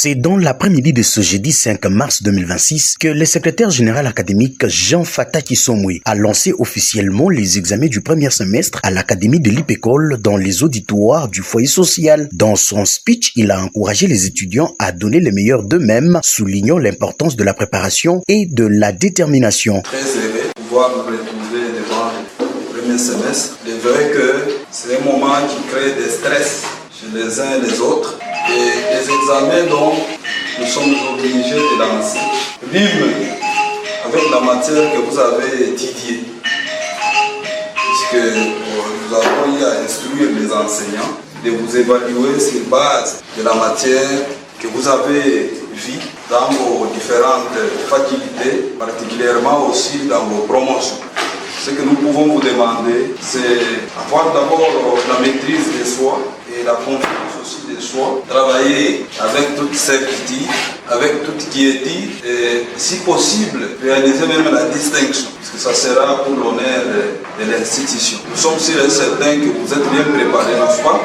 C'est dans l'après-midi de ce jeudi 5 mars 2026 que le secrétaire général académique Jean Fatta Kisomwe a lancé officiellement les examens du premier semestre à l'Académie de l'IPECOL dans les auditoires du foyer social. Dans son speech, il a encouragé les étudiants à donner le meilleur d'eux-mêmes, soulignant l'importance de la préparation et de la détermination. Très heureux de pouvoir nous retrouver devant le premier semestre. Il est vrai que c'est un moment qui crée des stress chez les uns et les autres. Et les examens dont nous sommes obligés de lancer riment avec la matière que vous avez étudiée. Puisque nous avons eu à instruire les enseignants de vous évaluer sur base de la matière que vous avez vue dans vos différentes facultés, particulièrement aussi dans vos promotions. Ce que nous pouvons vous demander, c'est avoir d'abord la maîtrise de soi et la confiance aussi de soi, travailler avec toute certitude, avec toute quiétude et si possible réaliser même la distinction, puisque ça sera pour l'honneur de l'institution. Nous sommes sûrs et certains que vous êtes bien préparés, n'est-ce pas?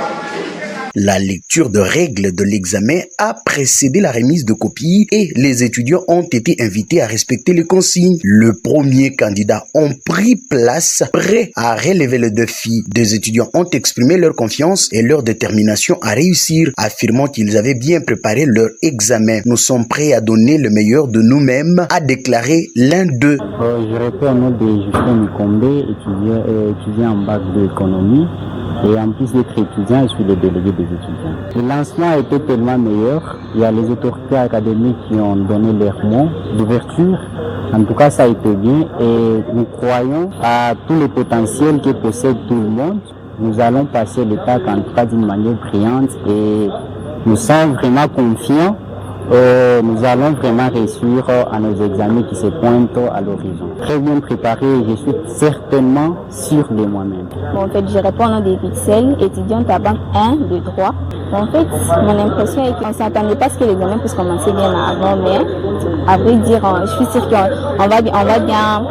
La lecture de règles de l'examen a précédé la remise de copies et les étudiants ont été invités à respecter les consignes. Le premier candidat ont pris place, prêt à relever le défi. Des étudiants ont exprimé leur confiance et leur détermination à réussir, affirmant qu'ils avaient bien préparé leur examen. Nous sommes prêts à donner le meilleur de nous-mêmes, a déclaré l'un d'eux. Je réponds au nom de Justin Mikombe, étudiant en bac d'économie. Et en plus d'être étudiant, je suis le délégué des étudiants. Le lancement a été tellement meilleur. Il y a les autorités académiques qui ont donné leur mot d'ouverture. En tout cas, ça a été bien et nous croyons à tout le potentiel que possède tout le monde. Nous allons passer l'étape en tout cas d'une manière brillante et nous sommes vraiment confiants. Nous allons vraiment réussir à nos examens qui se pointent à l'horizon. Très bien préparé, je suis certainement sûr de moi-même. Bon, en fait, je réponds au nom des Pixel, étudiante à banque 1 de droit. Bon, en fait, mon impression est qu'on ne s'attendait pas à ce que l'examen puisse commencer bien avant, mais à vrai dire, je suis sûr qu'on va bien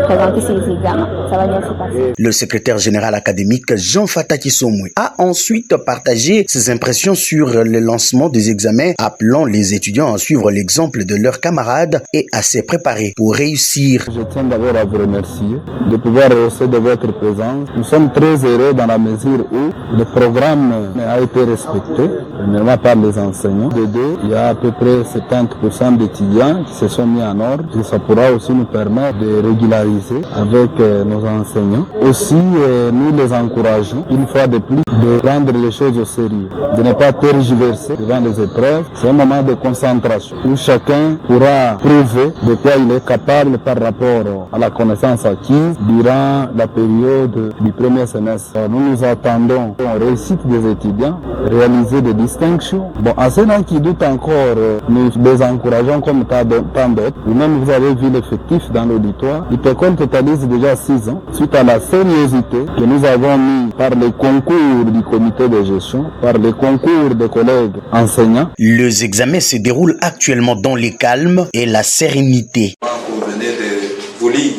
présenter ces examens. Ça va bien se passer. Le secrétaire général académique Jean Fatta Kisomwe a ensuite partagé ses impressions sur le lancement des examens, appelant les étudiants à suivre l'exemple de leurs camarades et à se préparer pour réussir. Je tiens d'abord à vous remercier de pouvoir rehausser de votre présence. Nous sommes très heureux dans la mesure où le programme a été respecté, premièrement par les enseignants. De deux, il y a à peu près 70% d'étudiants qui se sont mis en ordre et ça pourra aussi nous permettre de régulariser avec nos enseignants. Aussi, nous les encourageons, une fois de plus, de prendre les choses au sérieux, de ne pas tergiverser devant les épreuves. C'est un moment de concentration où chacun pourra prouver de quoi il est capable par rapport à la connaissance acquise durant la période du premier semestre. Nous nous attendons aux réussites des étudiants, réaliser des distinctions. Bon, à ceux qui doutent encore, nous les encourageons comme tant d'autres. Vous-même, vous avez vu l'effectif dans l'auditoire. L'IPECOL totalise déjà 6 ans suite à la sérieuseté que nous avons mis par les concours du comité de gestion, par les concours des collègues enseignants. Les examens se déroulent actuellement dans le calme et la sérénité. Vous venez de vous lire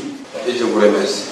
et je vous remercie.